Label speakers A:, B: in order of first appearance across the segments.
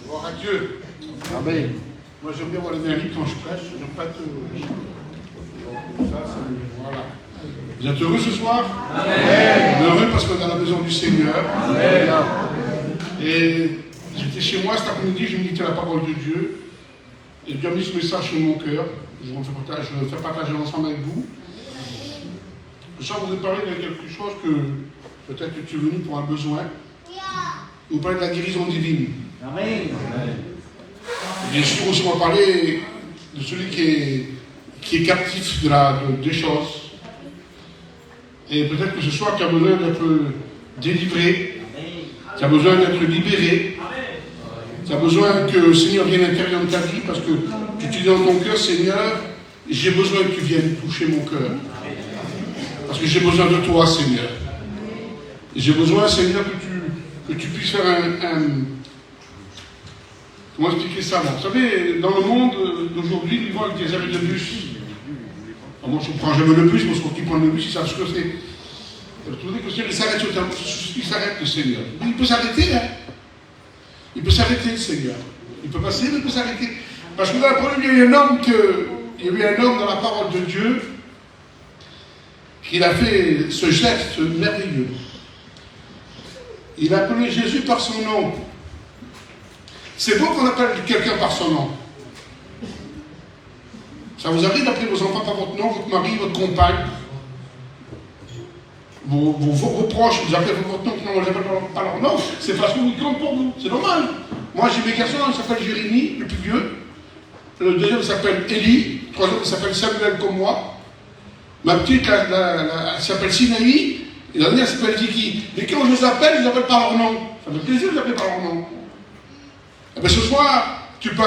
A: Gloire à Dieu.
B: Amen.
A: Moi, j'aime bien voir l'énergie quand je prêche. Je prête. Voilà. Vous êtes heureux ce soir? Amen. Heureux parce qu'on est dans la maison du Seigneur. Amen. Et j'étais chez moi cet après-midi, je méditais la parole de Dieu. Et Dieu a mis ce message sur mon cœur. Je le fais partager ensemble avec vous. Je sens vous parler de quelque chose que peut-être que tu es venu pour un besoin. Vous parlez de la guérison divine.
B: Amen.
A: Bien sûr, aussi on va parler de celui qui est captif des choses. Et peut-être que ce soir, tu as besoin d'être délivré. Tu as besoin d'être libéré. Tu as besoin que le Seigneur vienne à l'intérieur de ta vie parce que tu te dis dans ton cœur, Seigneur, j'ai besoin que tu viennes toucher mon cœur. Parce que j'ai besoin de toi, Seigneur. Et j'ai besoin, Seigneur, que tu puisses faire comment expliquer ça, moi? Vous savez, dans le monde d'aujourd'hui, ils vont avec des arrêts de bus. Alors moi, je ne prends jamais le bus, parce qu'ils prennent le bus, ils savent ce que c'est. Vous voulez que le Seigneur s'arrête sur terme. Il s'arrête, le Seigneur. Il peut s'arrêter, hein. Il peut s'arrêter, le Seigneur. Il peut passer, mais il peut s'arrêter. Parce que dans la première, il y a eu un homme dans la parole de Dieu qui a fait ce geste merveilleux. Il a appelé Jésus par son nom. C'est beau qu'on appelle quelqu'un par son nom. Ça vous arrive d'appeler vos enfants par votre nom, votre mari, votre compagne, vos proches, vous appelez votre nom, non, on ne les appelle pas leur nom, c'est parce que vous comptez pour vous, c'est normal. Moi j'ai mes garçons, il s'appelle Jérémie, le plus vieux, le deuxième s'appelle Élie, le troisième s'appelle Samuel comme moi, ma petite elle s'appelle Sinaï, et la dernière s'appelle Vicky. Et quand je les appelle par leur nom. Ça me fait plaisir de les appeler par leur nom. Et bien ce soir, tu peux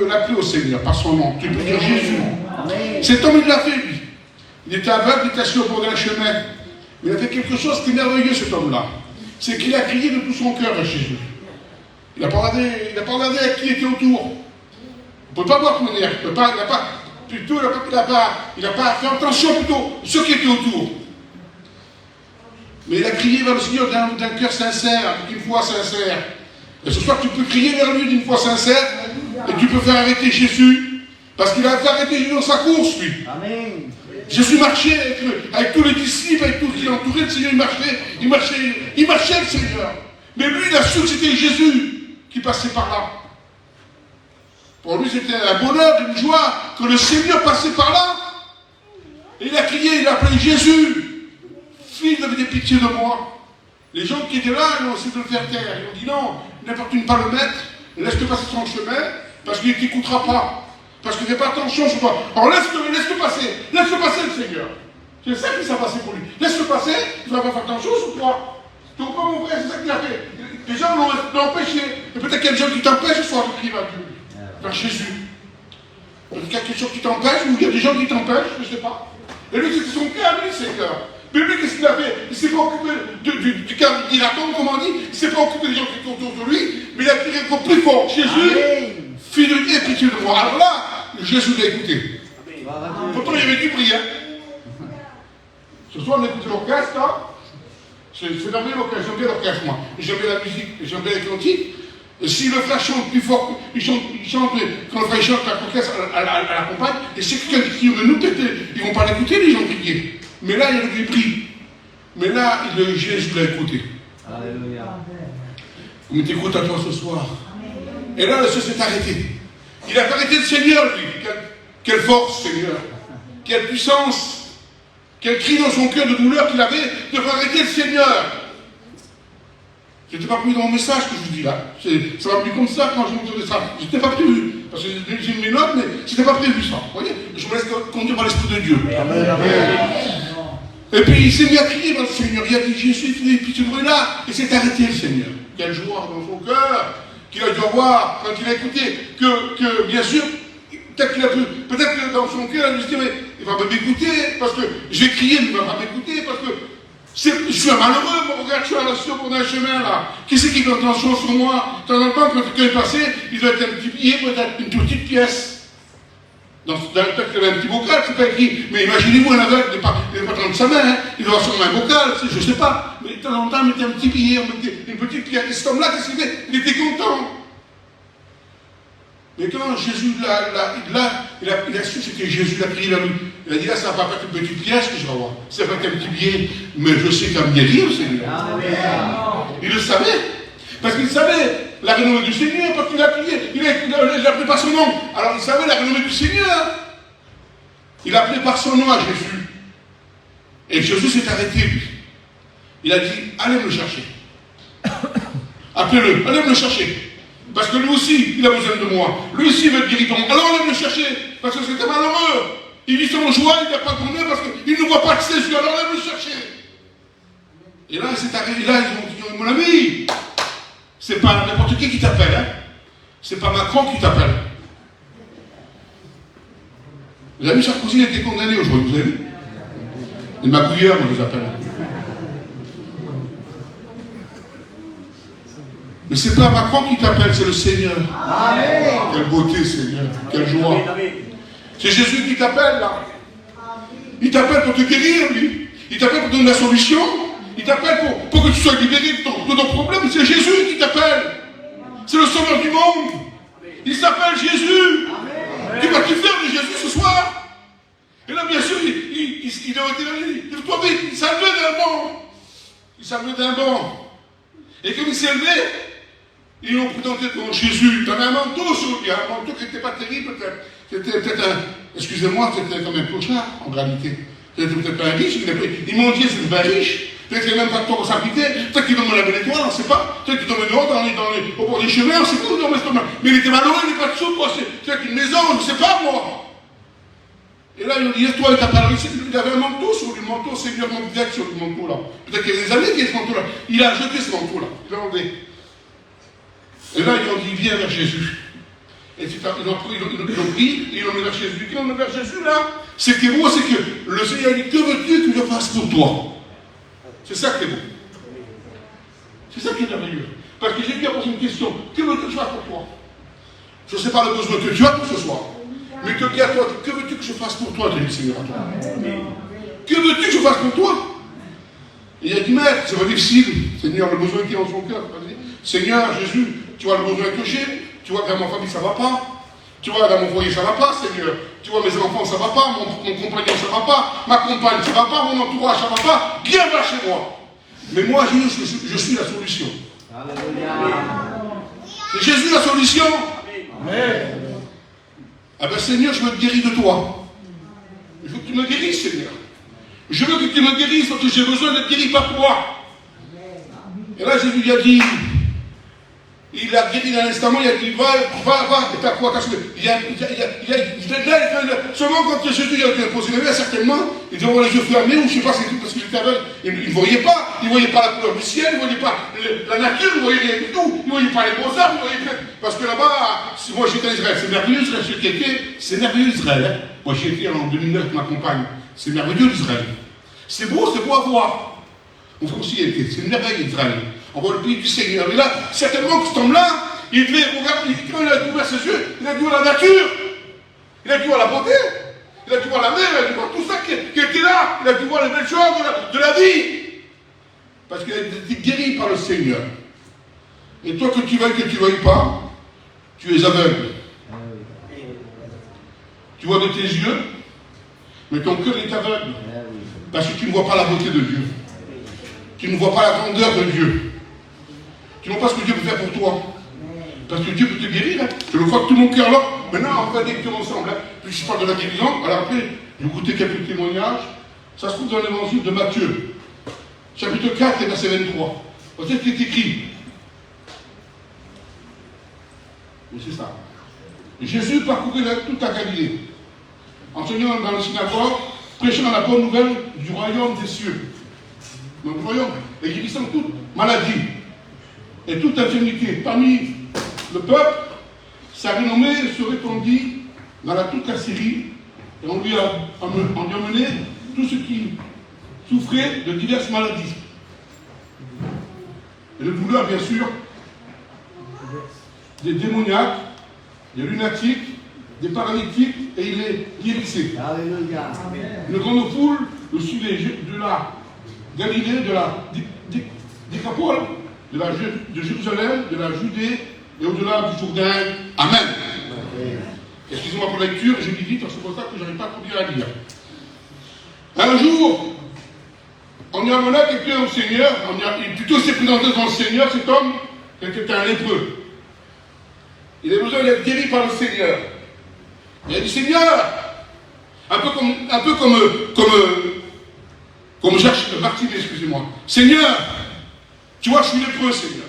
A: l'appeler au Seigneur par son nom. Tu peux dire Jésus. Cet homme, il l'a fait, lui. Il était aveugle, il était assis au bord d'un chemin. Il a fait quelque chose qui est merveilleux, cet homme-là. C'est qu'il a crié de tout son cœur à Jésus. Il n'a pas regardé à qui était autour. On ne peut pas voir comment il n'a pas fait attention plutôt à ceux qui étaient autour. Mais il a crié vers le Seigneur d'un cœur sincère, d'une foi sincère. Et ce soir, tu peux crier vers lui d'une foi sincère et tu peux faire arrêter Jésus. Parce qu'il a fait arrêter Jésus dans sa course, lui.
B: Amen.
A: Jésus marchait avec tous les disciples, avec tout ce qui l'entourait. Le Seigneur, il marchait le Seigneur. Mais lui, il a su que c'était Jésus qui passait par là. Pour lui, c'était un bonheur, une joie que le Seigneur passait par là. Et il a crié, il a appelé Jésus. Fils, avait des pitiés de moi. Les gens qui étaient là, ils ont essayé de le faire taire. Ils ont dit non, n'importune pas le mettre, laisse-le passer son chemin, parce qu'il ne t'écoutera pas. Parce qu'il ne fait pas attention sur toi. Alors laisse-le passer le Seigneur. C'est ça qui s'est passé pour lui. Laisse-le passer, il ne va pas faire attention sur toi. Tu comprends mon frère, c'est ça qu'il a fait. Les gens l'ont empêché. Et peut-être qu'il y a des gens qui t'empêchent ce soir de crier vers Dieu, vers Jésus. Peut-être qu'il y a quelque chose qui t'empêche, ou il y a des gens qui t'empêchent, je ne sais pas. Et lui, c'était son cœur, lui, Seigneur. Mais lui, qu'est-ce qu'il a fait? Il ne s'est pas occupé du cœur d'Iraton, comme on dit. Il ne s'est pas occupé des gens qui étaient autour de lui. Mais il a crié encore plus fort. Jésus, fils de Dieu, pitié de moi. Alors là, Jésus l'a écouté. Pourtant, il y avait du bruit. Ce soir, on écoute l'orchestre. Hein? C'est merveilleux l'orchestre. J'aime bien l'orchestre, moi. J'aime bien la musique. J'aime bien les cantiques. Et si le frère chante plus fort, il chante quand le frère chante, l'orchestre l'accompagne. Et si quelqu'un qui crie de nous, peut-être ils ne vont pas l'écouter, les gens crier. Mais là, il y a du bruit. Mais là, Jésus l'a écouté. Alléluia. On t'écoute à toi ce soir. Et là, le Seigneur s'est arrêté. Il a arrêté le Seigneur, lui. Quelle force, Seigneur. Quelle puissance. Quel cri dans son cœur de douleur qu'il avait de faire arrêter le Seigneur. Je n'étais pas prévu dans mon message que je vous dis là. Ça m'a pris comme ça quand je m'entendais ça. Je n'étais pas prévu. Parce que j'ai mes notes, mais ce n'était pas prévu ça. Vous voyez? Je me laisse conduire par l'Esprit de Dieu. Amen. Et puis il s'est mis à crier dans le Seigneur. Il a dit Jésus, et puis ce bruit-là. Et s'est arrêté le Seigneur. Quelle joie dans son cœur qu'il a dû avoir quand il a écouté. Que bien sûr, peut-être que dans son cœur, il a dit mais il va pas m'écouter parce que j'ai crié, mais il ne va pas m'écouter parce que je suis un malheureux, mon regarde, je suis sur un chemin là. Qui c'est qui fait attention sur moi? De temps en temps, quand quelqu'un est passé, il doit être un petit billet, peut-être une petite pièce. Dans le texte, il y avait un petit bocal, c'est pas écrit. Mais imaginez-vous un aveugle, il n'est pas tendre sa main, hein. Il doit avoir sûrement un bocal, je ne sais pas. Mais de temps en temps, on mettait un petit billet, on mettait une petite pierre. Et cet homme-là, qu'est-ce qu'il fait? Il était content. Mais quand Jésus, il a su que c'était Jésus, il a crié vers lui. Il a dit là, ça ne va pas être une petite pièce que je vais avoir. Ça va être un petit billet, mais je sais qu'il va me guérir, Seigneur. Il le savait. Parce qu'il savait la renommée du Seigneur, parce qu'il a prié. Il a appelé par son nom. Alors il savait la renommée du Seigneur. Il a appelé par son nom à Jésus. Et Jésus s'est arrêté, lui. Il a dit, allez me le chercher. Appelez-le, allez me le chercher. Parce que lui aussi, il a besoin de moi. Lui aussi veut guérir ton. Alors allez me le chercher. Parce que c'était malheureux. Il vit sans joie, il n'a pas de bonheur parce qu'il ne voit pas que c'est Jésus. Alors allez me le chercher. Et là, il s'est arrêté. Là, ils ont dit, mon ami, c'est pas n'importe qui t'appelle. Hein. C'est pas Macron qui t'appelle. Vous avez vu, Sarkozy a été condamné aujourd'hui, vous avez vu? Les magouilleurs, moi je les appelle. Mais c'est pas Macron qui t'appelle, c'est le Seigneur. Amen. Quelle beauté, Seigneur. Quelle joie. C'est Jésus qui t'appelle, là. Il t'appelle pour te guérir, lui. Il t'appelle pour te donner la solution. Il t'appelle pour que tu sois libéré de ton problème. C'est Jésus qui t'appelle. C'est le sauveur du monde. Il s'appelle Jésus. Amen. Tu vas-tu faire de Jésus ce soir? Et là, bien sûr, il a été là, lève-toi vite, il s'est levé d'un banc. Il s'est levé d'un banc. Et comme il s'est levé, ils l'ont présenté devant Jésus. Il avait un manteau sur lui, un manteau qui n'était pas terrible, peut-être. C'était peut-être un, excusez-moi, c'était comme un clochard, en réalité. C'était peut-être pas un riche. Ils m'ont dit, c'est pas riche. Peut-être qu'il n'a même pas de temps pour s'habiter. Peut-être qu'il dormait la belle étoile, on ne sait pas. Peut-être qu'il dormait dehors, au bord des chemins, on ne sait pas où dormait ce moment. Mais il était malheureux, il n'avait pas de sous, quoi. C'est peut-être une maison, je ne sais pas, moi. Et là, il dit, toi, il t'a parlé, il avait un manteau sur lui, le manteau, Seigneur, mon direct sur le manteau là. Peut-être qu'il y a des années qu'il y a ce manteau là. Il a jeté ce manteau là, il l'a enlevé. Et là, ils ont dit, viens vers Jésus. Et ils l'ont pris, ils l'ont mis vers Jésus. Quand on est vers Jésus là, ce qui est beau, c'est que le Seigneur dit, que veux-tu que je fasse pour toi? C'est ça qui est beau. C'est ça qui est merveilleux. Parce que Jésus a posé une question, que veux-tu que je fasse pour toi? Je ne sais pas le besoin que tu as pour ce soir. Mais te dis à toi, que veux-tu que je fasse pour toi, dit le Seigneur à toi? Que veux-tu que je fasse pour toi? Et il a dit, maître, c'est pas difficile. Seigneur, le besoin qui est dans son cœur. Seigneur, Jésus, tu vois le besoin que j'ai. Tu vois que dans ma famille, ça ne va pas. Tu vois, dans mon foyer, ça ne va pas, Seigneur. Tu vois, mes enfants, ça ne va pas. Mon compagnon, ça ne va pas. Ma compagne, ça ne va pas. Mon entourage, ça ne va pas. Viens va chez moi. Mais moi, Jésus, je suis la solution. C'est Jésus la solution. Amen. Ah ben Seigneur, je veux te guérir de toi. Je veux que tu me guérisses, Seigneur. Je veux que tu me guérisses parce que j'ai besoin d'être guéri par toi. Et là, Jésus lui a dit, il a guéri dans l'instant, il a dit, va, et t'as quoi, seulement quand Jésus a été posé les mains, certainement, il dit, on voit les yeux fermés, ou je ne sais pas, c'est tout parce qu'il était aveugle. Il ne voyait pas la couleur du ciel, il ne voyait pas la nature, il ne voyait rien du tout, il ne voyait pas les beaux arbres, parce que là-bas, moi j'étais en Israël, c'est merveilleux Israël, c'est merveilleux Israël. Hein. Moi j'ai été en 2009 avec ma compagne, c'est merveilleux Israël. C'est beau à voir. On fait aussi été, c'est une merveille Israël. On voit le pays du Seigneur. Et là, certainement que cet homme-là, il devait regarder, quand il a ouvert ses yeux, il a dû voir la nature, il a dû voir la beauté, il a dû voir la mer, il a dû voir tout ça qui était là, il a dû voir les belles choses de la vie. Parce qu'il a été guéri par le Seigneur. Et toi, que tu veuilles pas, tu es aveugle. Tu vois de tes yeux, mais ton cœur est aveugle. Parce que tu ne vois pas la beauté de Dieu. Tu ne vois pas la grandeur de Dieu. Tu ne vois pas ce que Dieu peut faire pour toi. Parce que Dieu peut te guérir. Hein. Je le crois de tout mon cœur là. Maintenant, on va dire ensemble. Hein. Puis je parle de la guérison. Alors après, je vais goûter quelques témoignages. Ça se trouve dans l'évangile de Matthieu. Chapitre 4 et verset 23. Voici ce qui est écrit. Et c'est ça. Jésus parcourait toute la Galilée, enseignant dans la synagogue, prêchant la bonne nouvelle du royaume des cieux. Donc, voyons, et guérissant toute maladie et toute infirmité parmi le peuple, sa renommée se répandit dans toute la Syrie, et on lui a emmené tous ceux qui souffraient de diverses maladies. Et de douleurs, bien sûr, des démoniaques, des lunatiques, des paralytiques et il les guérissait.
B: Alléluia.
A: Une grande foule le suivait de la Galilée, de la Décapole, de Jérusalem, de la Judée et au-delà du Jourdain. Amen. Excusez-moi pour la lecture, je lis vite, parce que c'est pour ça que je n'arrive pas trop bien à lire. Un jour, on y a amené quelqu'un au Seigneur, plutôt s'est présenté devant le Seigneur, cet homme, qui était un lépreux. Il avait besoin d'être guéri par le Seigneur. Il a dit, Seigneur, un peu comme Jacques Martin, excusez-moi. Seigneur, tu vois, je suis lépreux, Seigneur.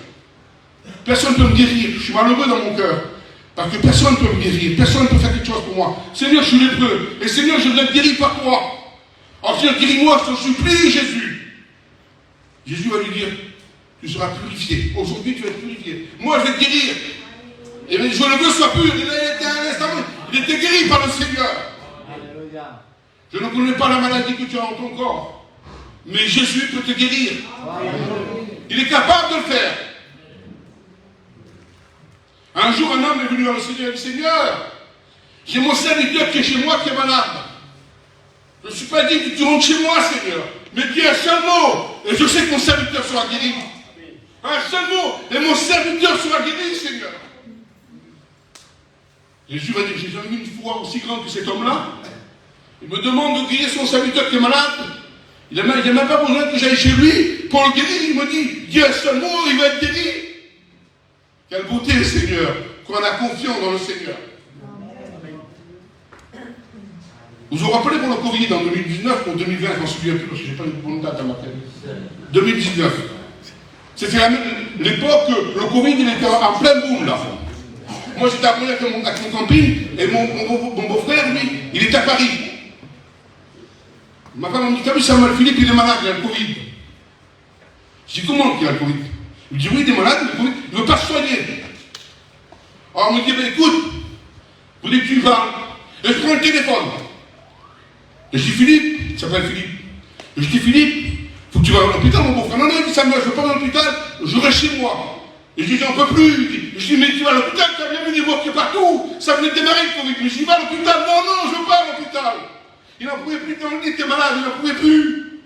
A: Personne ne peut me guérir, je suis malheureux dans mon cœur. Parce que personne ne peut me guérir, personne ne peut faire quelque chose pour moi. Seigneur, je suis lépreux. Et Seigneur, je veux être guéri par toi. Alors Seigneur, guéris-moi, je t'en supplie, Jésus. Jésus va lui dire, tu seras purifié. Aujourd'hui, tu vas être purifié. Moi, je vais te guérir. Et bien, je le veux soit pur. Il était guéri par le Seigneur.
B: Alléluia.
A: Je ne connais pas la maladie que tu as en ton corps. Mais Jésus peut te guérir. Il est capable de le faire. Un jour, un homme est venu vers le Seigneur et dit, Seigneur, j'ai mon serviteur qui est chez moi qui est malade. Je ne suis pas dit que tu rentres chez moi, Seigneur. Mais dis un seul mot, et je sais que mon serviteur sera guéri. Un seul mot, et mon serviteur sera guéri, Seigneur. Jésus va dire, j'ai jamais vu une foi aussi grande que cet homme-là. Il me demande de guérir son serviteur qui est malade. Il n'a même pas besoin que j'aille chez lui pour le guérir. Il me dit, dis un seul mot, il va être guéri. Quelle beauté, Seigneur, qu'on a confiance dans le Seigneur. Vous vous rappelez pour le Covid en 2019 ou 2020, je m'en souviens plus parce que je n'ai pas une bonne date à ma tête. 2019. C'était l'époque, le Covid, il était en plein boom là. Moi j'étais à Paris avec mon camping et mon beau-frère, lui, il était à Paris. Ma femme me dit, t'as vu Samuel Philippe, il est malade, il a le Covid. Je dis, comment il a le Covid? Il me dit, oui, il est malade, il a le Covid, il ne veut pas se soigner. Alors on me dit, ben écoute, vous dites, tu vas, et je prends le téléphone. Et je dis, Philippe, il s'appelle Philippe. Et je dis, Philippe, faut que tu vas à l'hôpital, mon beau-frère. Non, non, il dit, Samuel, je ne veux pas aller à l'hôpital, je reste chez moi. Et je dis, j'en peux plus. Je dis, mais tu vas à l'hôpital, tu as bien vu des morts qui est partout. Ça venait de démarrer le Covid. Mais je dis, va à l'hôpital. Non, non, je ne veux pas à l'hôpital. Il n'en pouvait plus dans le lit, il était malade, il n'en pouvait plus.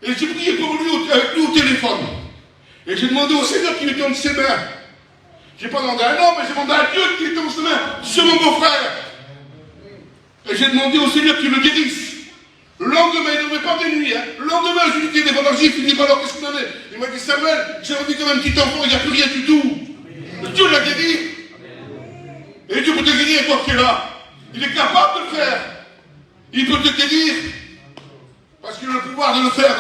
A: Et j'ai prié pour lui avec lui au téléphone. Et j'ai demandé au Seigneur qui lui donne ses mains. Je n'ai pas demandé à un homme, mais j'ai demandé à Dieu qui lui donne ses mains sur mon beau-frère. Et j'ai demandé au Seigneur qu'il le guérisse. Le lendemain, il ne devait pas de nuit. Hein. Le lendemain, je lui ai dit, j'ai fini, alors qu'est-ce qu'il en est? Il m'a dit, Samuel, j'ai envie comme un petit enfant, il n'y a plus rien du tout. Dieu l'a guéri. Et Dieu peut te guérir, toi qui es là. Il est capable de le faire. Il peut te guérir. Parce qu'il a le pouvoir de le faire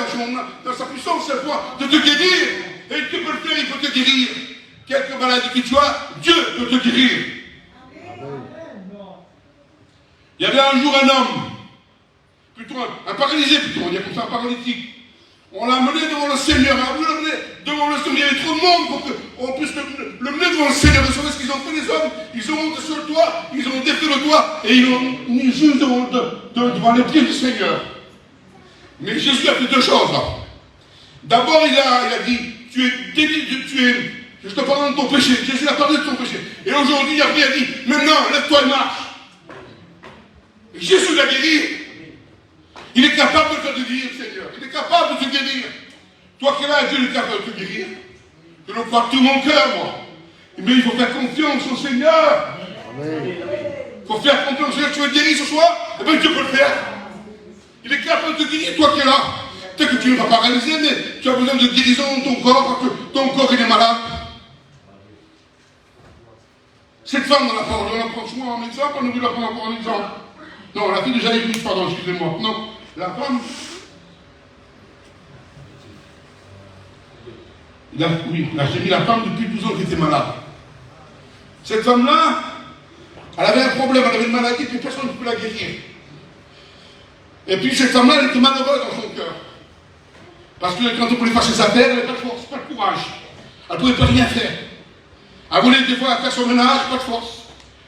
A: dans sa puissance, cette fois, de te guérir. Et Dieu peut le faire, il peut te guérir. Quelque maladie que tu as, Dieu peut te guérir. Il y avait un jour un homme, plutôt un paralysé, plutôt, on dit comme ça, un paralytique. On l'a amené devant le Seigneur. On l'a amené devant le Seigneur. Il y avait trop de monde pour qu'on puisse le mener devant le Seigneur. Vous savez ce qu'ils ont fait, les hommes? Ils ont monté sur le toit, ils ont défait le toit et ils l'ont mis juste devant les pieds du Seigneur. Mais Jésus a fait deux choses là. D'abord, il a dit, tu es délié, je te pardonne de ton péché. Jésus a parlé de ton péché. Et aujourd'hui, il a dit, maintenant, lève-toi et marche. Et Jésus l'a guéri. Il est capable de te guérir, Seigneur. Il est capable de te guérir. Toi qui es là, Dieu est capable de te guérir. Je le crois de tout mon cœur, moi. Mais il faut faire confiance au Seigneur. Il faut faire confiance au Seigneur. Tu veux te guérir ce soir? Eh bien, Dieu peut le faire. Il est capable de te guérir, toi qui es là. Peut-être que tu ne vas pas paralyser, mais tu as besoin de guérison dans ton corps, parce que ton corps il est malade. Cette femme dans la parole, on la prend souvent en exemple, on nous la prend encore en exemple. Non, la fille déjà l'église, pardon, excusez-moi. Non, la femme. J'ai mis la femme depuis 12 ans qui était malade. Cette femme-là, elle avait un problème, elle avait une maladie, puis personne ne peut la guérir. Et puis cette femme-là, elle était malheureuse dans son cœur. Parce que quand on voulait faire ses affaires, elle n'avait pas de force, pas de courage. Elle ne pouvait pas rien faire. Elle voulait des fois faire son ménage, pas de force.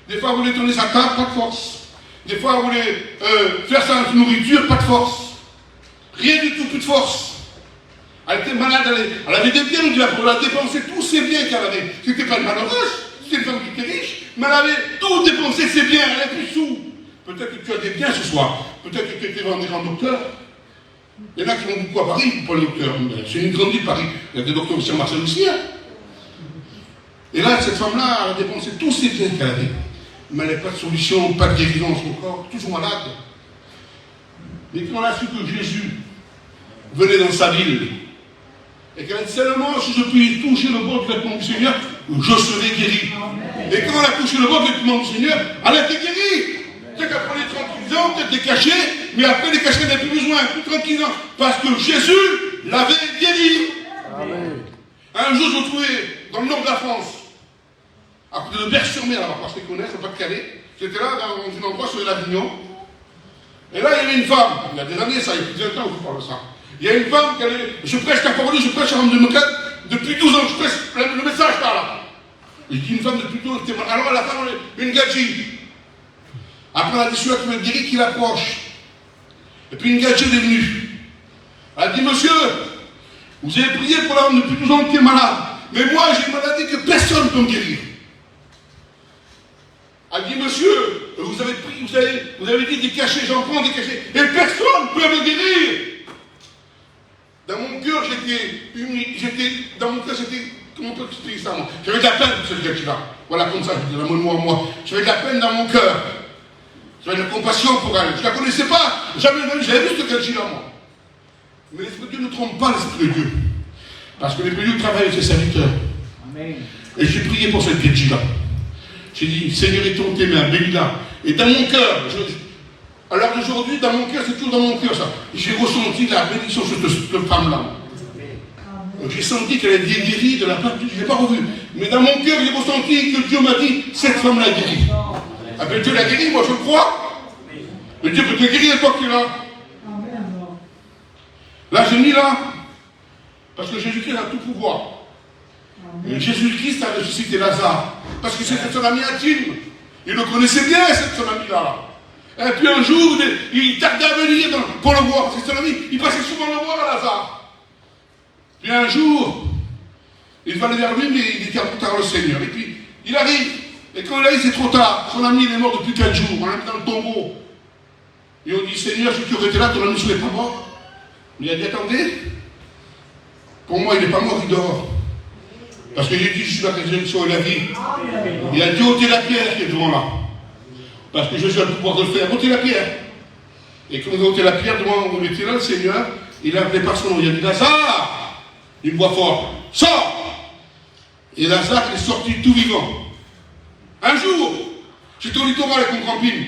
A: Des fois, elle voulait tourner sa table, pas de force. Des fois, elle voulait faire sa nourriture, pas de force. Rien du tout, plus de force. Elle était malade, elle avait des biens, on la dépensait tous ses biens qu'elle avait. C'était pas une malheureuse, c'était une femme qui était riche, mais elle avait tout dépensé ses biens, elle n'avait plus de sous. Peut-être que tu as des biens ce soir, peut-être que tu étais vendu en docteur. Il y en a qui vont beaucoup à Paris, pas le docteur. C'est une grande ville, Paris. Il y a des docteurs aussi à Marseille aussi. Hein. Et là, cette femme-là, elle a dépensé tous ses biens qu'elle avait. Mais elle n'avait pas de solution, pas de guérison dans son corps, toujours malade. Mais quand elle a su que Jésus venait dans sa ville, et qu'elle a dit seulement si je puis toucher le bord du vêtement du Seigneur, je serai guéri. Et quand elle a touché le bord du vêtement du Seigneur, elle a été guérie. C'est qu'après les tranquillisants, elle était cachée, mais après les cachets, elle n'avait plus besoin, plus tranquillisant, parce que Jésus l'avait guérie. Amen. Un jour, je me trouvais dans le nord de la France, à côté de Berck-sur-Mer, là-bas, parce qu'ils connaissent, pas de Calais. J'étais là, dans un endroit sur l'Avignon. Et là, il y avait une femme, il y a des années, ça, il y a plus de temps que je parle de ça. Il y a une femme qui allait, je prêche la parole, je prêche en démocrate, depuis 12 ans, je prêche le message par là. Et je dis une femme depuis 12 ans, alors la femme, une gadji. Après, elle a dit celui-là qui veut guérir, qu'il approche. Et puis une gadji est venue. Elle a dit, monsieur, vous avez prié pour l'homme depuis 12 ans qui est malade. Mais moi, j'ai une maladie que personne ne peut me guérir. Elle dit, monsieur, vous avez prié, vous avez dit des cachets, j'en prends des cachets, et personne ne peut me guérir. Dans mon cœur, comment on peut expliquer ça, moi? J'avais de la peine pour cette gadji-là. Voilà, comme ça, je dis la moi. J'avais de la peine dans mon cœur. J'avais de la compassion pour elle. Je ne la connaissais pas. J'avais vu cette gadji-là, moi. Mais l'Esprit de Dieu ne trompe pas l'Esprit de Dieu. Parce que l'Esprit de Dieu travaille avec ses serviteurs. Amen. Et j'ai prié pour cette gadji-là. J'ai dit, Seigneur, étends tes mains, bénis-la. Et dans mon cœur, à l'heure d'aujourd'hui, dans mon cœur, c'est toujours dans mon cœur ça. J'ai ressenti la bénédiction sur cette femme-là. J'ai senti qu'elle était guérie de la part de Dieu. Je ne l'ai pas revue. Mais dans mon cœur, j'ai ressenti que Dieu m'a dit, cette femme-là guérie. Ah ben Dieu l'a guérie, moi je le crois. Mais Dieu peut te guérir, toi qui es là. Là, j'ai mis là, parce que Jésus-Christ a tout pouvoir. Et Jésus-Christ a ressuscité Lazare. Parce que c'était son ami intime. Il le connaissait bien, son ami-là. Et puis un jour, il tardait à venir pour le voir. C'est son ami, il passait souvent le voir à Lazare. Puis un jour, il va aller vers lui, mais il était trop tard le Seigneur. Et puis, il arrive. Et quand il arrive, c'est trop tard. Son ami, il est mort depuis 4 jours. On l'a mis dans le tombeau. Et on dit, Seigneur, si tu aurais été là, ton ami ne serait pas mort. Il a dit, attendez. Pour moi, il n'est pas mort, il dort. Parce que j'ai dit, je suis la résurrection et la vie. Il a dit, ôtez la pierre qui est devant là. Parce que Jésus a le pouvoir de le faire. Ôtez la pierre. Et quand vous ôtez la pierre devant, vous mettez là, le Seigneur, il a appelé par son nom. Il a dit, Lazare, une voix forte, sors. Et Lazare est sorti tout vivant. Un jour, j'étais au littoral avec mon camping.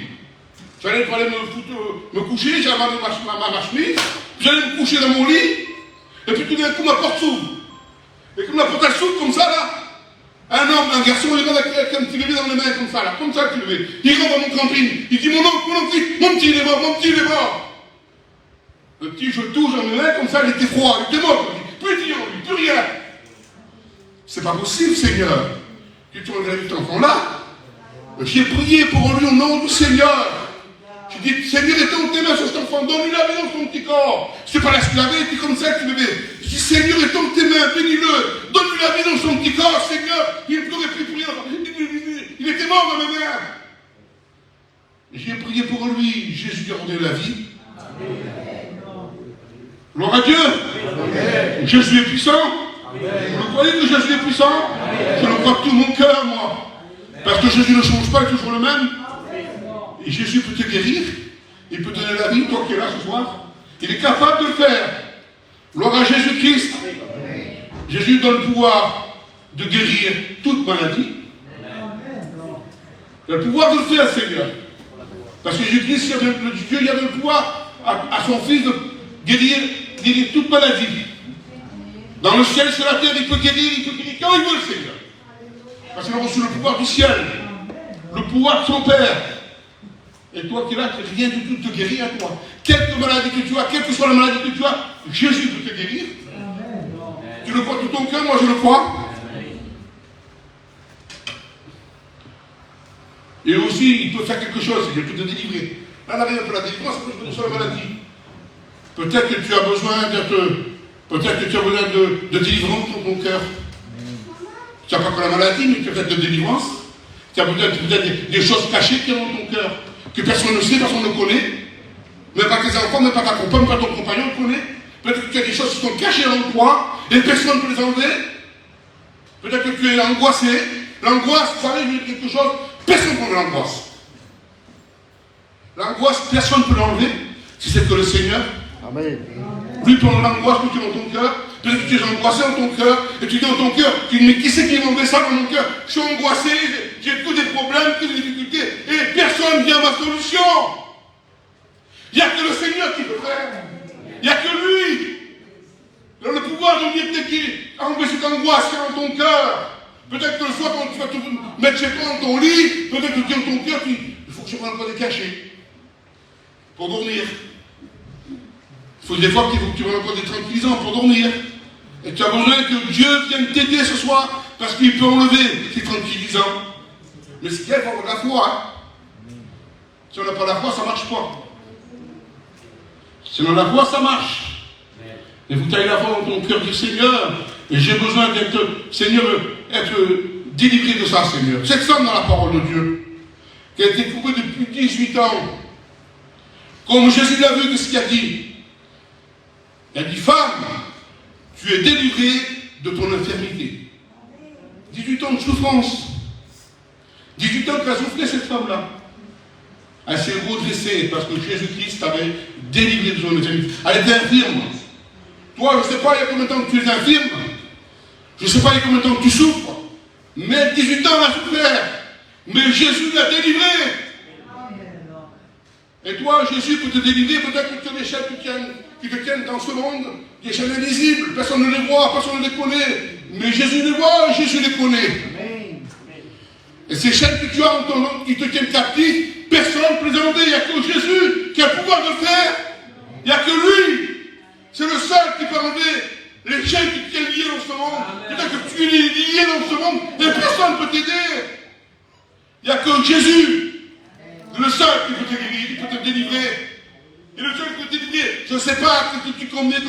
A: J'allais pour aller me coucher, j'avais ma chemise, j'allais me coucher dans mon lit, et puis tout d'un coup, ma porte s'ouvre. Et comme la porte s'ouvre comme ça, là, un homme, un garçon, il rentre avec un petit bébé dans les mains, comme ça, le petit bébé. Il rentre dans mon camping, il dit, mon petit, il est mort. Le petit, je le touche dans mes mains, comme ça, il était froid, il était mort. Plus de vie en lui, plus rien. C'est pas possible, Seigneur. Tu te regardes cet enfant-là. J'ai prié pour lui au nom du Seigneur. J'ai dit, Seigneur, étends tes mains sur cet enfant, donne-lui la vie dans son petit corps. C'est pas l'esclavage, il était comme ça, le petit bébé. J'ai dit, Seigneur, étends tes mains, bénis-le, donne-lui la vie dans son petit corps, Seigneur. Il ne pleurait plus pour rien. Il était mort dans mes mains. J'ai prié pour lui, Jésus lui a rendu la vie. Gloire à Dieu. Amen. Jésus est puissant. Amen. Vous le croyez que Jésus est puissant? Amen. Je le crois de tout mon cœur, moi. Parce que Jésus ne change pas, il est toujours le même. Et Jésus peut te guérir. Il peut te donner la vie, toi qui es là ce soir. Il est capable de le faire. Gloire à Jésus-Christ. Jésus donne le pouvoir de guérir toute maladie. Il a le pouvoir de le faire, Seigneur. Parce que Jésus-Christ, Dieu, il avait le pouvoir à son Fils de guérir toute maladie. Dans le ciel, sur la terre, il peut guérir quand il veut, le Seigneur. Parce qu'il a reçu le pouvoir du ciel, le pouvoir de son Père. Et toi qui es là, rien du tout te guérit à toi. Quelque maladie que tu as, quelle que soit la maladie que tu as, Jésus peut te guérir. Amen. Tu le crois de tout ton cœur, moi je le crois. Et aussi, il peut faire quelque chose, il peut te délivrer. Là, on arrive un peu la délivrance, c'est parce que sur la maladie. Peut-être que tu as besoin de délivrance dans ton cœur. Tu n'as pas que la maladie, mais tu as peut-être de délivrance. Tu as peut-être des choses cachées qui sont dans ton cœur, que personne ne sait, personne ne connaît. Même pas tes enfants, même pas ta compagne, même pas ton compagnon ne connaît. Peut-être que tu as des choses qui sont cachées en toi et personne ne peut les enlever. Peut-être que tu es angoissé. L'angoisse, vous savez, je vais dire quelque chose, personne ne peut l'angoisse. L'angoisse, personne ne peut l'enlever, si c'est que le Seigneur.
B: Amen.
A: Lui, pendant l'angoisse que tu as dans ton cœur, peut-être que tu es angoissé dans ton cœur, et tu dis dans ton cœur, tu dis, mais qui c'est qui m'a enlevé ça dans mon cœur? Je suis angoissé, j'ai tous des problèmes, toutes des difficultés, et personne vient à ma solution. Il n'y a que le Seigneur qui peut faire. Il n'y a que lui. Il a le pouvoir de dire qui enlever cette angoisse qui est dans ton cœur. Peut-être que le soir, quand tu vas te mettre chez toi dans ton lit, peut-être que tu dis dans ton cœur, il faut que je prenne quoi de caché pour dormir. Il faut des fois qu'il faut que tu prennes encore des tranquillisants pour dormir. Et tu as besoin que Dieu vienne t'aider ce soir, parce qu'il peut enlever ces tranquillisants. Mais ce qu'il y a, il faut avoir de la foi. Hein. Si on n'a pas la foi, ça ne marche pas. Si on a la foi, ça marche. Il faut que tu aies la foi dans ton cœur du Seigneur. Et j'ai besoin d'être, Seigneur, être délivré de ça, Seigneur. Cette femme dans la parole de Dieu, qui a été coupée depuis 18 ans, comme Jésus l'a vu de ce qu'il a dit. Il a dit, femme, tu es délivrée de ton infirmité. 18 ans de souffrance. 18 ans qu'elle a souffert, cette femme-là. Elle s'est redressée parce que Jésus-Christ t'avait délivré de son infirmité. Elle était infirme. Toi, je ne sais pas il y a combien de temps que tu es infirme. Je ne sais pas il y a combien de temps que tu souffres. Mais 18 ans, elle a souffert. Mais Jésus l'a délivré. Et toi, Jésus peut te délivrer. Peut-être que tu as des chaînes qui te tiennent dans ce monde. Des chaînes invisibles. Personne ne les voit, personne ne les connaît. Mais Jésus les voit, Jésus les connaît. Et ces chaînes que tu as en ton nom, qui te tiennent captif, personne ne peut les enlever. Il n'y a que Jésus qui a le pouvoir de le faire. Il n'y a que lui. C'est le seul qui peut enlever les chaînes qui te tiennent liées dans ce monde. Peut-être que tu es lié dans ce monde et personne ne peut t'aider. Il n'y a que Jésus. C'est le seul qui peut te délivrer. Et le seul qui peut te délivrer. Je ne sais pas ce que tu connais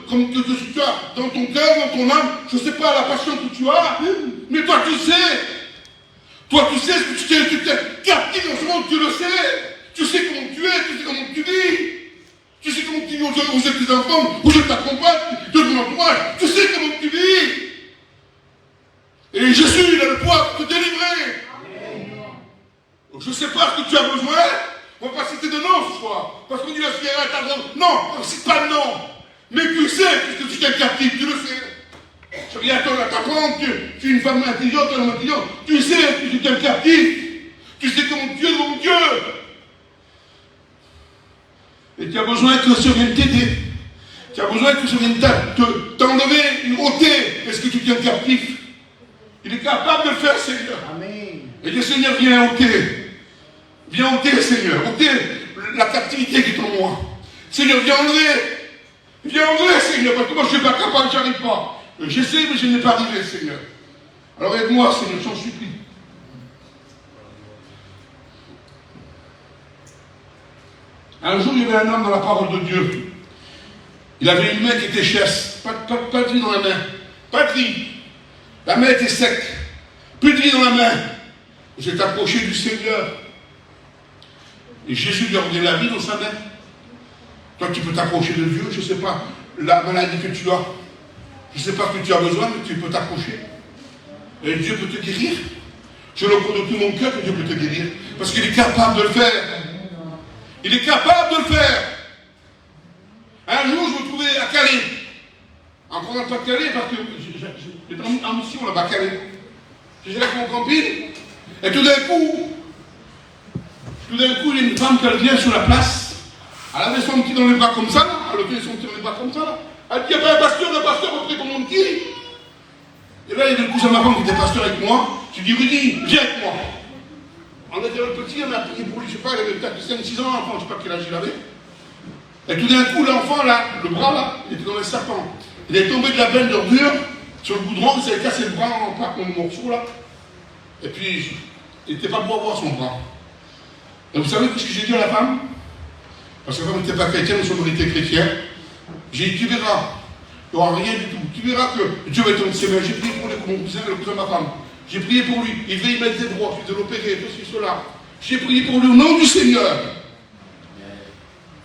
A: comme que tu as dans ton cœur, dans ton âme. Je ne sais pas la passion que tu as. Mais toi, tu sais. Toi, tu sais ce que tu t'es captif dans ce monde, tu le sais. Tu sais comment tu es, tu sais comment tu vis. Tu sais comment tu vis aux yeux de tes enfants, aux yeux de ta compagne, de ton entourage. Tu sais comment tu vis. Et Jésus, il a le pouvoir de te délivrer. Donc, je ne sais pas ce que tu as besoin. On ne va pas citer de nom ce soir. Parce qu'on dit la cigarette, ta drogue. Non, on ne cite pas de nom. Mais tu sais que tu es captif, tu le sais. Je rien à t'apprendre, tu es une femme intelligente, un homme intelligent. Tu sais que tu es captif. Tu sais comment tu es devant Dieu. Et tu as besoin que le Seigneur vienne t'aider. Tu as besoin que le Seigneur vienne t'enlever, ôter. Est-ce que tu tiens captif? Il est capable de le faire, Seigneur. Amen. Et le Seigneur vient ôter. Viens ôter, Seigneur. Ôter la captivité qui est en moi. Seigneur, viens enlever. Viens enlever, Seigneur. Parce que moi, je ne suis pas capable, je n'arrive pas. J'essaie, mais je n'ai pas arrivé, Seigneur. Alors aide-moi, Seigneur, j'en supplie. Un jour, il y avait un homme dans la parole de Dieu. Il avait une main qui était chère, pas de vie dans la main. Pas de vie. La main était sec. Plus de vie dans la main. Il s'est approché du Seigneur. Et Jésus lui a donné la vie dans sa main. Toi, tu peux t'approcher de Dieu. Je ne sais pas la maladie que tu as. Je ne sais pas ce que tu as besoin, mais tu peux t'approcher. Et Dieu peut te guérir. Je le crois de tout mon cœur que Dieu peut te guérir. Parce qu'il est capable de le faire. Il est capable de le faire. Un jour, je me trouvais à Calais. Encore un peu à Calais, parce que j'étais en mission là-bas à Calais. J'étais avec mon camping. Et tout d'un coup, il y a une femme qui vient sur la place. Elle avait son petit dans les bras comme ça, là. Elle avait son petit dans les bras comme ça, là. Elle dit, il y avait un pasteur, après comme on dit. Et là, il y a un cousin de ma femme qui était pasteur avec moi. Je lui dis, Rudy, viens avec moi. On était le petit, on a prié pour lui, je ne sais pas, il avait peut-être 5-6 ans, l'enfant, je ne sais pas quel âge il avait. Et tout d'un coup, l'enfant, là, le bras, là, il était dans les serpents. Il est tombé de la benne d'ordure sur le goudron, il s'est cassé le bras en morceaux, là. Et puis, il n'était pas beau à voir son bras. Et vous savez ce que j'ai dit à la femme? Parce que la femme n'était pas chrétienne, nous sommes été chrétiens. J'ai dit, tu verras, il n'y aura rien du tout. Tu verras que Dieu va être dans ses mains. J'ai prié pour mon cousin et le cousin de ma femme. J'ai prié pour lui. Il devait y mettre des brocs, il devait l'opérer, tout ceci, cela. J'ai prié pour lui au nom du Seigneur.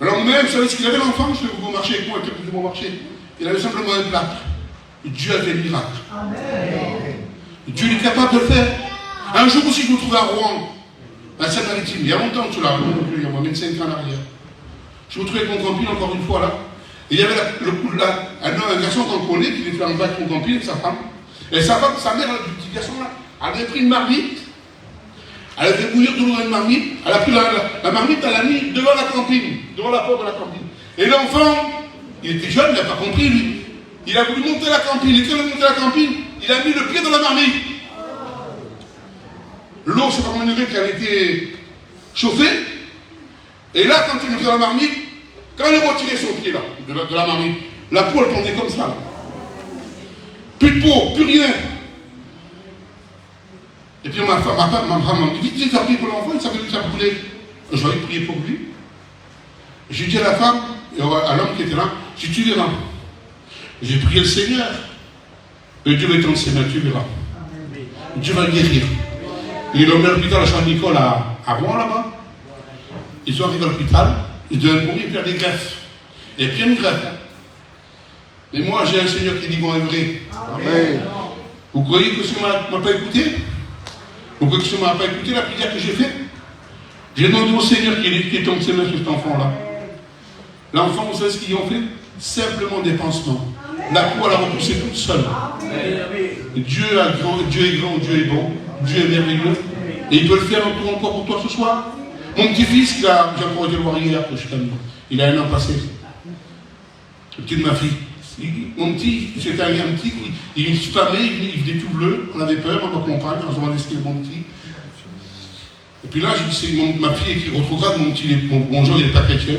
A: Le lendemain, vous savez ce qu'il avait l'enfant? Je vais vous marcher avec moi, quelques vont marcher. Il avait simplement un plat. Dieu a fait le miracle. Amen. Dieu est capable de le faire. Un jour aussi, je me trouvais à Rouen, à Seine-Maritime, il y a longtemps, il y a moins 25 ans en arrière. Je me trouvais avec mon camping encore une fois là. Et il y avait un garçon qu'on connaît qui était en bas de mon camping avec sa femme. Et sa femme, sa mère, du petit garçon là, elle avait pris une marmite. Elle a fait bouillir de l'eau dans une marmite. Elle a pris la marmite, elle l'a mis devant la cantine, devant la porte de la cantine. Et l'enfant, il était jeune, il n'a pas compris lui. Il a voulu monter la cantine. Et quand il a monté la cantine, il a mis le pied dans la marmite. L'eau, je ne sais pas comment dire, qui avait été chauffée. Et là, quand il est monté dans la marmite, quand il a retiré son pied là, de la marmite, la peau elle tombait comme ça. Plus de peau, plus rien. Et puis ma femme m'a dit, vite, j'ai prié pour l'enfant, il savait que ça brûlait. J'avais prié pour lui. J'ai dit à la femme, et à l'homme qui était là, si tu verras. J'ai prié le Seigneur. Et Dieu va étendre ses mains, tu verras. Dieu va guérir. Et l'homme à l'hôpital à Saint-Nicole à Rouen là-bas. Ils sont arrivés à l'hôpital, ils devaient faire des greffes. Et puis une greffe. Mais moi j'ai un Seigneur qui dit bon et vrai. Amen. Vous croyez que ça ne m'a pas écouté? Vous croyez que ça ne m'a pas écouté la prière que j'ai faite? J'ai demandé au Seigneur qui étende ses mains sur cet enfant-là. L'enfant, vous savez ce qu'ils ont fait? Simplement des pansements. La peau, elle a repoussé toute seule. Dieu est grand, Dieu est bon, Dieu est merveilleux. Et il peut le faire encore pour toi ce soir. Mon petit-fils, j'ai encore été le voir hier, il a un an passé. Le petit de ma fille. Mon petit, c'était un petit, il se flammait, il venait tout bleu, on avait peur, on ma compagne, on se demandait ce qu'était mon petit. Et puis là, j'ai dit, c'est ma fille qui retrograde, mon genre, il n'est pas chrétien.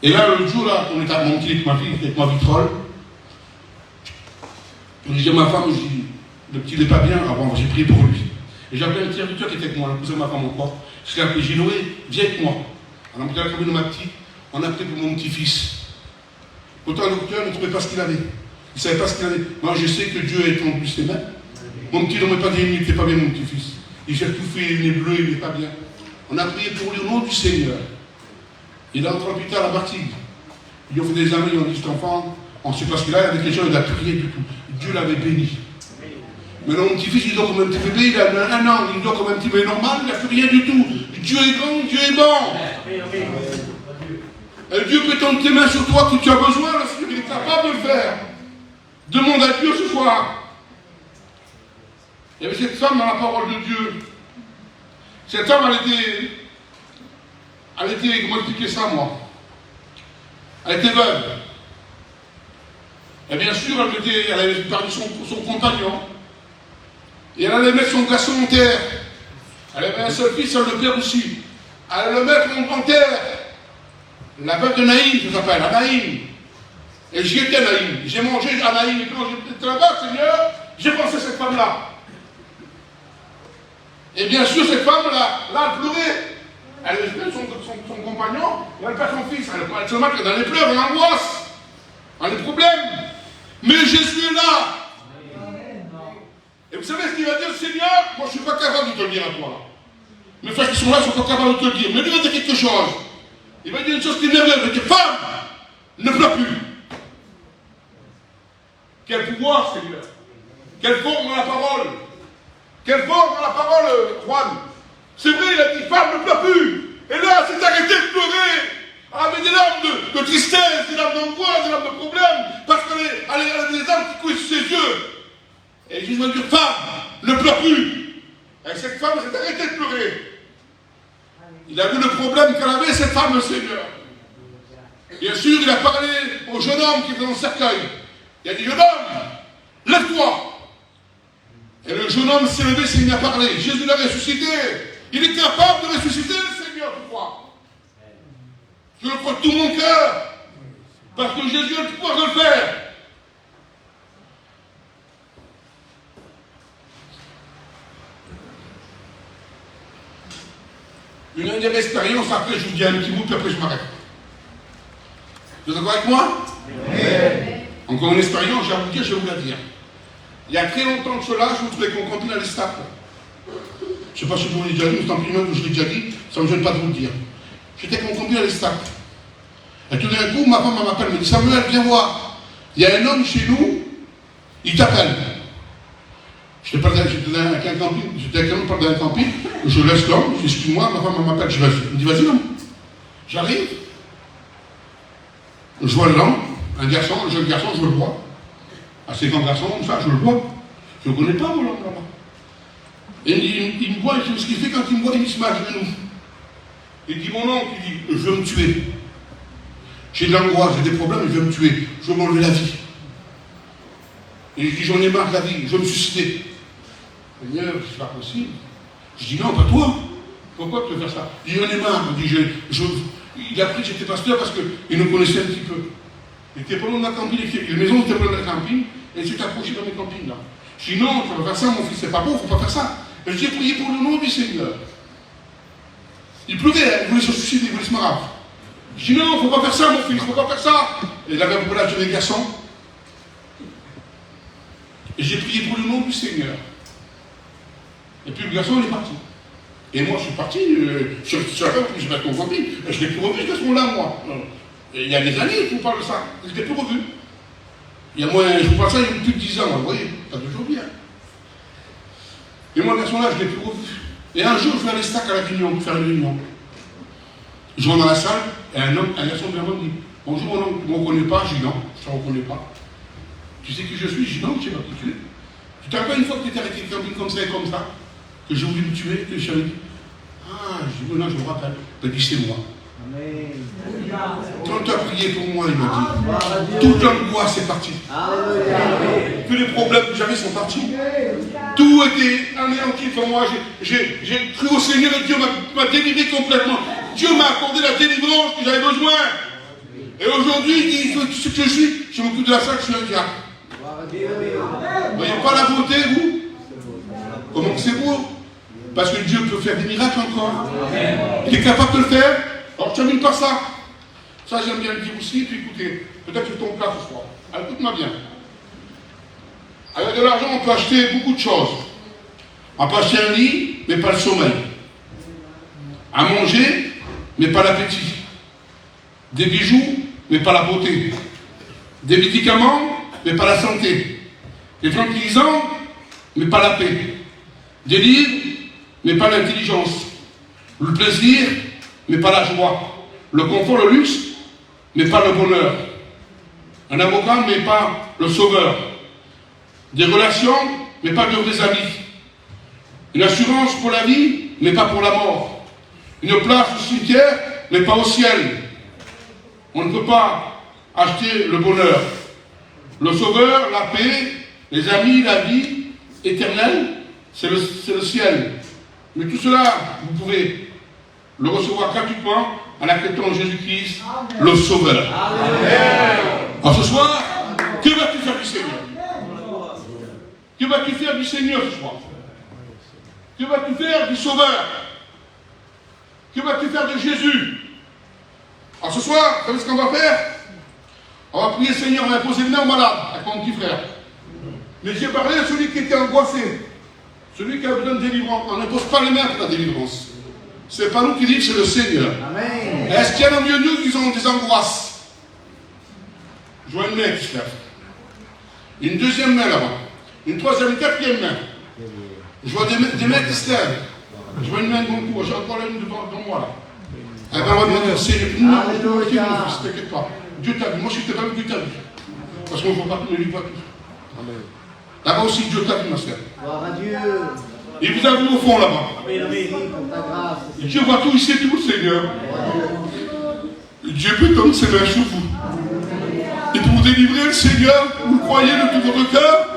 A: Et là, l'autre jour, là, on était à mon petit avec ma fille, avec ma vitrole. Je dis à ma femme, le petit n'est pas bien, avant j'ai prié pour lui. Et j'ai appelé un serviteur qui était avec moi, un cousin de ma femme encore. Je l'ai appelé, j'ai dit, Noé, viens avec moi. Alors, on a appelé ma petite, on a prié pour mon petit-fils. Pourtant, le docteur ne trouvait pas ce qu'il avait. Il ne savait pas ce qu'il avait. Moi, je sais que Dieu a étendu ses mains. Mon petit ne m'a pas dit, il n'était pas bien, mon petit-fils. Il s'est tout fait, il est bleu, il n'est pas bien. On a prié pour lui au nom du Seigneur. Il est entré à l'hôpital à Martigues. Ils ont fait des amis, ils ont dit, cet enfant, on ne sait pas ce qu'il a, il avait quelque chose, il n'a plus rien du tout. Dieu l'avait béni. Maintenant, mon petit-fils, il dort comme un petit bébé, il a un an, il dort comme un petit bébé normal, il n'a plus rien du tout. Dieu est grand, Dieu est bon. Et Dieu peut tendre tes mains sur toi que tu as besoin, le Seigneur est capable de le faire. Demande à Dieu ce soir. Il y avait cette femme dans la parole de Dieu. Cette femme, elle était, comment expliquer ça, moi? Elle était veuve. Et bien sûr, elle avait perdu son compagnon. Et elle allait mettre son garçon en terre. Elle avait un seul fils, elle le père aussi. Elle allait le mettre en terre. La veuve de Naïm, ça s'appelle, à Naïm. Et j'y étais à Naïm. J'ai mangé à Naïm. Et quand j'étais là-bas, Seigneur, j'ai pensé à cette femme-là. Et bien sûr, cette femme-là, elle pleurait. Elle espère son compagnon, et elle perd son fils. Elle se met dans les pleurs, dans l'angoisse, dans les problèmes. Mais Jésus est là. Et vous savez ce qu'il va dire, Seigneur? Moi, je ne suis pas capable de te le dire à toi. Mes frères qui sont là sont pas capables de te le dire. Mais lui va dire quelque chose. Il va dire une chose qui est merveilleuse. Il va dire, femme, ne pleure plus. Quel pouvoir, Seigneur. Quelle forme dans la parole. Quelle forme dans la parole, Juan. C'est vrai, il a dit, femme, ne pleure plus. Et là, c'est arrêté de pleurer. Avec des larmes de tristesse, des larmes d'angoisse, des larmes de problème. Parce qu'elle a des larmes qui coulent sur ses yeux. Et Jésus va dire, femme, ne pleure plus. Et cette femme s'est arrêtée de pleurer. Il a vu le problème qu'elle avait, cette femme, le Seigneur. Bien sûr, il a parlé au jeune homme qui était dans le cercueil. Il a dit, jeune homme, lève-toi. Et le jeune homme s'est levé, s'est mis à parler. Jésus l'a ressuscité. Il est capable de ressusciter le Seigneur, tu crois. Je le crois de tout mon cœur. Parce que Jésus a le pouvoir de le faire. Une dernière expérience, après je vous dis un petit bout, puis après je m'arrête. Vous êtes d'accord avec moi? Oui. Encore une expérience, j'ai à vous dire, je vais vous la dire. Il y a très longtemps de cela, je me trouvais qu'on campine à l'Estac. Je ne sais pas si je vous l'ai déjà dit, mais tant pis même que je l'ai déjà dit, ça ne me gêne pas de vous le dire. J'étais qu'on campine à l'Estac. Et tout d'un coup, ma femme m'appelle, me dit Samuel, viens voir. Il y a un homme chez nous, il t'appelle. J'étais avec un camping, j'étais avec un homme d'un camping, je laisse l'homme, je dis excuse-moi, ma femme m'appelle, je vais. Il me dit vas-y l'homme. J'arrive. Je vois l'homme, un garçon, un jeune garçon, je le vois. Assez grand garçon, comme ça, je le vois. Je ne connais pas, mon homme là-bas. Et il me voit, ce qu'il fait quand il me voit, il se met à genoux. Il dit mon oncle, il dit je veux me tuer. J'ai de l'angoisse, j'ai des problèmes, je veux me tuer. Je veux m'enlever la vie. Et il dit j'en ai marre de la vie, je veux me suicider. Seigneur, c'est pas possible. Je dis non, pas toi. Pourquoi tu veux faire ça? Il dit j'en ai marre. Il dit il a appris que j'étais pasteur parce qu'il nous connaissait un petit peu. Il était pas loin de la camping, les maisons étaient pas loin de la camping, et il s'est approché dans mes campings là. Je dis non, tu vas faire ça, mon fils, c'est pas beau, il ne faut pas faire ça. Et j'ai prié pour le nom du Seigneur. Il pleurait, il voulait se suicider, il voulait se marrer. Je dis non, il ne faut pas faire ça, mon fils, il ne faut pas faire ça. Et il avait un peu l'âge de mes garçons. Et j'ai prié pour le nom du Seigneur. Et puis le garçon, il est parti. Et moi, je suis parti, sur la fin, je vais mon camping. Je l'ai plus revu ce garçon-là, moi. Et il y a des années, je vous parle de ça. Je ne l'ai plus revu. Il y a moins, je vous parle de ça, il y a plus de 10 ans, vous voyez, pas toujours bien. Et moi, le garçon-là, je ne l'ai plus revu. Et un jour, je vais à l'Estac à la réunion, pour faire une réunion. Je rentre dans la salle, et un garçon vient me dit bonjour, mon oncle, tu ne me reconnais pas? Je dis non, je ne te reconnais pas. Tu sais qui je suis? Je dis non, je ne sais pas qui tu es. Tu te rappelles une fois que tu étais arrêté de camping comme ça et comme ça, que j'ai voulu me tuer, que je suis dit ah, je dis non, je me rappelle. Il m'a dit c'est moi.
B: Amen.
A: Quand tu as prié pour moi, il m'a dit, toute l'angoisse est partie. Tous les problèmes que j'avais sont partis. Tout était anéanti pour moi. J'ai cru au Seigneur et Dieu m'a délivré complètement. Dieu m'a accordé la délivrance que j'avais besoin. Et aujourd'hui, il dit, ce que je suis, je m'occupe de la salle, je suis un diable. Vous voyez pas la beauté, vous? Comment c'est beau? Parce que Dieu peut faire des miracles encore. Il est capable de le faire. Alors, je termine par ça. Ça, j'aime bien le dire aussi. Puis écoutez, peut-être que ton plat ce soir. Alors, écoute-moi bien. Avec de l'argent, on peut acheter beaucoup de choses. On peut acheter un lit, mais pas le sommeil. À manger, mais pas l'appétit. Des bijoux, mais pas la beauté. Des médicaments, mais pas la santé. Des tranquillisants, mais pas la paix. Des livres, mais pas l'intelligence. Le plaisir, mais pas la joie. Le confort, le luxe, mais pas le bonheur. Un avocat, mais pas le sauveur. Des relations, mais pas de vrais amis. Une assurance pour la vie, mais pas pour la mort. Une place au cimetière, mais pas au ciel. On ne peut pas acheter le bonheur. Le sauveur, la paix, les amis, la vie éternelle, c'est le ciel. Mais tout cela, vous pouvez le recevoir gratuitement en acceptant Jésus-Christ, le Sauveur. Amen. Alors ce soir, que vas-tu faire du Seigneur? Que vas-tu faire du Seigneur ce soir? Que vas-tu faire du Sauveur? Que vas-tu faire de Jésus? Alors ce soir, vous savez ce qu'on va faire? On va prier le Seigneur, on va imposer le main au malade, avec mon petit frère. Mais j'ai parlé à celui qui était angoissé, celui qui a besoin de délivrance. On n'impose pas les mains pour la délivrance. Ce n'est pas nous qui livre, c'est le Seigneur. Amen. Est-ce qu'il y en a mieux de nous qui ont des angoisses? Je vois une main qui se lève. Une deuxième main là-bas. Une troisième, une quatrième main. Je vois des mains qui se lèvent. Je vois une main de mon cou. J'ai encore une devant moi là. Eh bien, on va demander au Seigneur. Non, t'inquiète pas. Dieu t'a vu. Moi, je suis pas vu, Dieu t'a vu. Parce qu'on ne voit pas tout, mais lui voit tout. Là-bas aussi, Dieu t'a vu, ma soeur.
B: Gloire à Dieu.
A: Il vous a vu au fond là-bas. Dieu voit tout, il sait tout, Seigneur. Dieu peut tendre ses mains sur vous. Et pour vous délivrer, le Seigneur, vous croyez de tout votre cœur?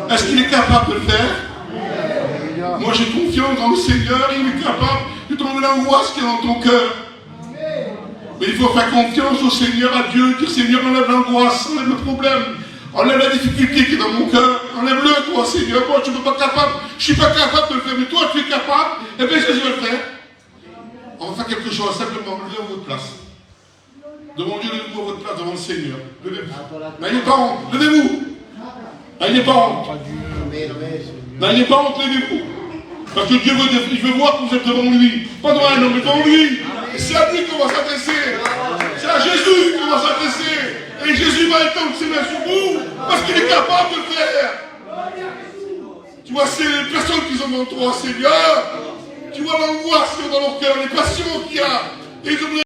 A: Est-ce qu'il est capable de le faire? Moi j'ai confiance dans le Seigneur, il est capable de t'enlever l'angoisse qui est dans ton cœur. Mais il faut faire confiance au Seigneur, à Dieu, dire Seigneur, enlève l'angoisse, enlève le problème, enlève la difficulté qui est dans mon cœur, enlève-le toi Seigneur, moi je ne suis pas capable, je ne suis pas capable de le faire, mais toi tu es capable, et bien Jésus va le faire. On va faire quelque chose, simplement, levez-vous à votre place. Demandez levez-vous à votre place devant le Seigneur. Levez-vous. N'ayez pas honte, levez-vous. N'ayez pas honte.
B: Amen, amen.
A: N'ayez pas honte, levez-vous. Parce que Dieu veut voir que vous êtes devant lui. Pas devant un homme, mais devant lui. Et c'est à lui qu'on va s'adresser. C'est à Jésus qu'on va s'adresser. Et Jésus va étendre ses mains sur vous. Parce qu'il est capable de le faire. Tu vois, c'est les personnes qui sont dans toi, Seigneur. Tu vois l'angoisse dans leur cœur, les passions qu'il y a. Et